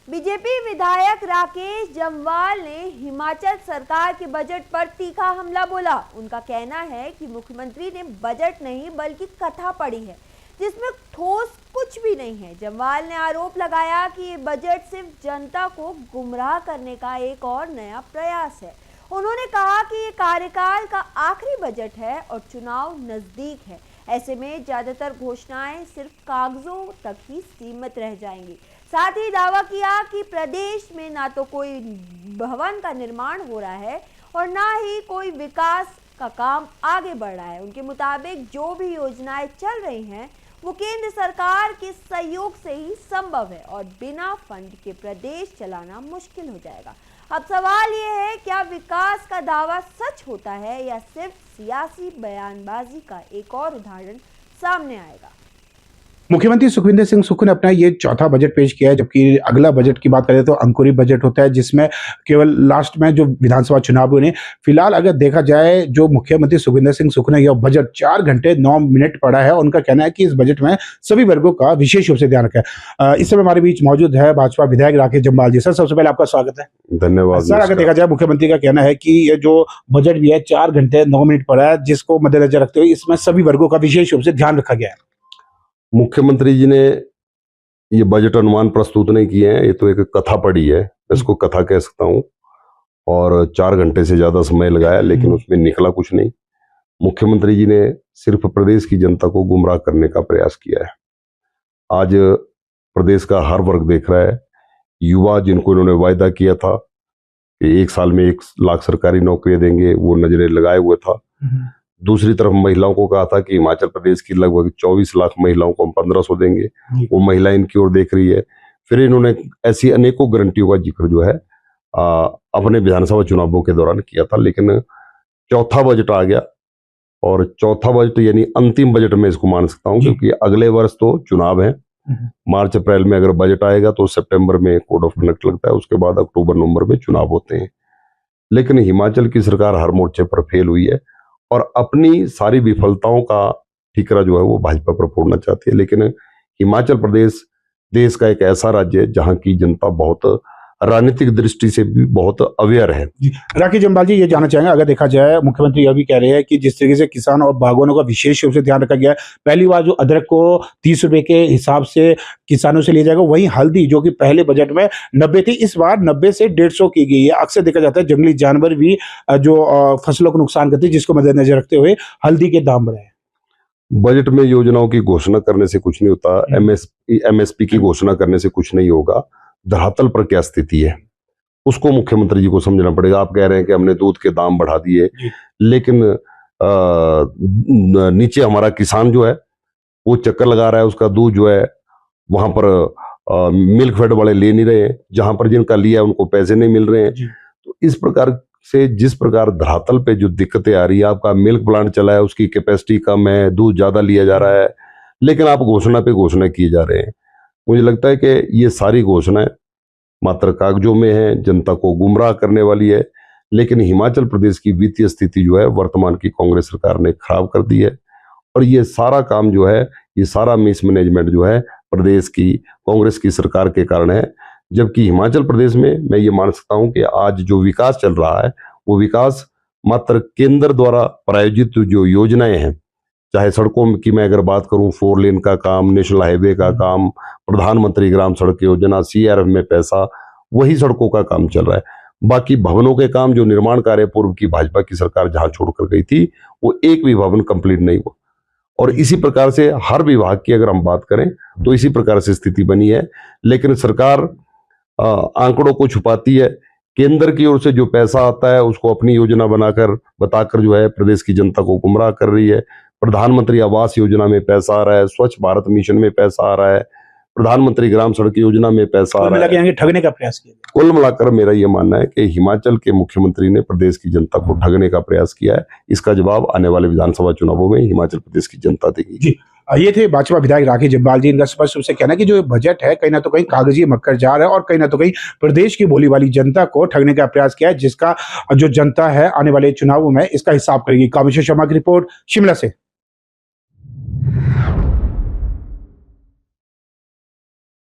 BJP विधायक राकेश जम्वाल ने हिमाचल सरकार के बजट पर तीखा हमला बोला। उनका कहना है कि मुख्यमंत्री ने बजट नहीं बल्कि कथा पढ़ी है जिसमें ठोस कुछ भी नहीं है। जम्वाल ने आरोप लगाया कि ये बजट सिर्फ जनता को गुमराह करने का एक और नया प्रयास है। उन्होंने कहा कि ये कार्यकाल का आखिरी बजट है और चुनाव नजदीक है। ऐसे में ज्यादातर घोषणाएं सिर्फ कागजों तक ही सीमित रह जाएंगी। साथ ही दावा किया कि प्रदेश में ना तो कोई भवन का निर्माण हो रहा है और ना ही कोई विकास का काम आगे बढ़ रहा है। उनके मुताबिक जो भी योजनाएं चल रही हैं वो केंद्र सरकार के सहयोग से ही संभव है और बिना फंड के प्रदेश चलाना मुश्किल हो जाएगा। अब सवाल ये है, क्या विकास का दावा सच होता है या सिर्फ सियासी बयानबाजी का एक और उदाहरण सामने आएगा। मुख्यमंत्री सुखविंदर सिंह सुक्खू ने अपना ये चौथा बजट पेश किया है, जबकि अगला बजट की बात करें तो अंकुरी बजट होता है जिसमें केवल लास्ट में जो विधानसभा चुनाव हुए। फिलहाल अगर देखा जाए जो मुख्यमंत्री सुखविंदर सिंह सुक्खू ने यह बजट 4 घंटे 9 मिनट पढ़ा है। उनका कहना है कि इस बजट में सभी वर्गों का विशेष रूप से ध्यान रखा है। इस समय हमारे बीच मौजूद है भाजपा विधायक राकेश जम्वाल जी। सर, सबसे पहले आपका स्वागत है। धन्यवाद सर, अगर देखा जाए मुख्यमंत्री का कहना है कि ये जो बजट भी है 4 घंटे 9 मिनट पढ़ा है, जिसको मद्देनजर रखते हुए इसमें सभी वर्गों का विशेष रूप से ध्यान रखा गया है। मुख्यमंत्री जी ने ये बजट अनुमान प्रस्तुत नहीं किए हैं, ये तो एक कथा पढ़ी है, इसको कथा कह सकता हूं। और 4 घंटे से ज्यादा समय लगाया लेकिन उसमें निकला कुछ नहीं। मुख्यमंत्री जी ने सिर्फ प्रदेश की जनता को गुमराह करने का प्रयास किया है। आज प्रदेश का हर वर्ग देख रहा है। युवा जिनको इन्होंने वायदा किया था कि 1 साल में 1 लाख सरकारी नौकरियां देंगे, वो नजरें लगाए हुए था। दूसरी तरफ महिलाओं को कहा था कि हिमाचल प्रदेश की लगभग 24 लाख महिलाओं को हम 1500 देंगे, वो महिला इनकी ओर देख रही है। फिर इन्होंने ऐसी अनेकों गारंटियों का जिक्र जो है अपने विधानसभा चुनावों के दौरान किया था। लेकिन चौथा बजट आ गया और चौथा बजट यानी अंतिम बजट में इसको मान सकता हूं, क्योंकि अगले वर्ष तो चुनाव है। मार्च अप्रैल में अगर बजट आएगा तो सितंबर में कोड ऑफ कंडक्ट लगता है, उसके बाद अक्टूबर नवंबर में चुनाव होते हैं। लेकिन हिमाचल की सरकार हर मोर्चे पर फेल हुई है और अपनी सारी विफलताओं का ठीकरा जो है वो भाजपा पर फोड़ना चाहती है। लेकिन हिमाचल प्रदेश देश का एक ऐसा राज्य है जहां की जनता बहुत राजनीतिक दृष्टि से भी बहुत अवेयर है। राकेश जम्वाल जी, ये जानना चाहेंगे, अगर देखा जाए मुख्यमंत्री यह भी कह रहे हैं कि जिस तरीके से किसान और बागवानों का विशेष रूप से ध्यान रखा गया है, पहली बार जो अदरक को 30 रुपए के हिसाब से किसानों से लिया जाएगा, वहीं हल्दी जो कि पहले बजट में 90 थी, इस बार 90 से 150 की गई है। अक्सर देखा जाता है जंगली जानवर भी जो फसलों को नुकसान करते हैं, जिसको मद्देनजर रखते हुए हल्दी के दाम बढ़े। बजट में योजनाओं की घोषणा करने से कुछ नहीं होता, एमएसपी की घोषणा करने से कुछ नहीं होगा। धरातल पर क्या स्थिति है उसको मुख्यमंत्री जी को समझना पड़ेगा। आप कह रहे हैं कि हमने दूध के दाम बढ़ा दिए, लेकिन नीचे हमारा किसान जो है वो चक्कर लगा रहा है, उसका दूध जो है वहां पर मिल्क फेड वाले ले नहीं रहे हैं, जहां पर जिनका लिया है उनको पैसे नहीं मिल रहे हैं। तो इस प्रकार से जिस प्रकार धरातल पे जो दिक्कतें आ रही है, आपका मिल्क प्लांट चला है, उसकी कैपेसिटी कम है, दूध ज्यादा लिया जा रहा है, लेकिन आप घोषणा पे घोषणा किए जा रहे हैं। मुझे लगता है कि ये सारी घोषणाएं मात्र कागजों में है, जनता को गुमराह करने वाली है। लेकिन हिमाचल प्रदेश की वित्तीय स्थिति जो है वर्तमान की कांग्रेस सरकार ने खराब कर दी है और ये सारा काम जो है, ये सारा मिसमैनेजमेंट जो है प्रदेश की कांग्रेस की सरकार के कारण है। जबकि हिमाचल प्रदेश में मैं ये मान सकता हूं कि आज जो विकास चल रहा है वो विकास मात्र केंद्र द्वारा प्रायोजित जो योजनाएं हैं, चाहे सड़कों की मैं अगर बात करूं, 4 लेन का काम, नेशनल हाईवे का काम, प्रधानमंत्री ग्राम सड़क योजना, सीआरएफ में पैसा, वही सड़कों का काम चल रहा है। बाकी भवनों के काम जो निर्माण कार्य पूर्व की भाजपा की सरकार जहां छोड़कर गई थी, वो एक भी भवन कंप्लीट नहीं हुआ। और इसी प्रकार से हर विभाग की अगर हम बात करें तो इसी प्रकार से स्थिति बनी है। लेकिन सरकार आंकड़ों को छुपाती है। केंद्र की ओर से जो पैसा आता है उसको अपनी योजना बताकर जो है प्रदेश की जनता को गुमराह कर रही है। प्रधानमंत्री आवास योजना में पैसा आ रहा है, स्वच्छ भारत मिशन में पैसा आ रहा है, प्रधानमंत्री ग्राम सड़क योजना में पैसा आ रहा है, ठगने का प्रयास किया। कुल मिलाकर मेरा यह मानना है कि हिमाचल के मुख्यमंत्री ने प्रदेश की जनता को ठगने का प्रयास किया है। इसका जवाब आने वाले विधानसभा चुनावों में हिमाचल प्रदेश की जनता देगी। जी, ये थे भाजपा विधायक राकेश जम्वाल जी। इनका स्पष्ट रूप से कहना है कि जो बजट है कहीं ना तो कहीं कागजी मक्कर जार है और कहीं ना तो कहीं प्रदेश की भोली वाली जनता को ठगने का प्रयास किया है, जिसका जो जनता है आने वाले चुनावों में इसका हिसाब करेगी। कामेश्वर शर्मा की रिपोर्ट, शिमला से।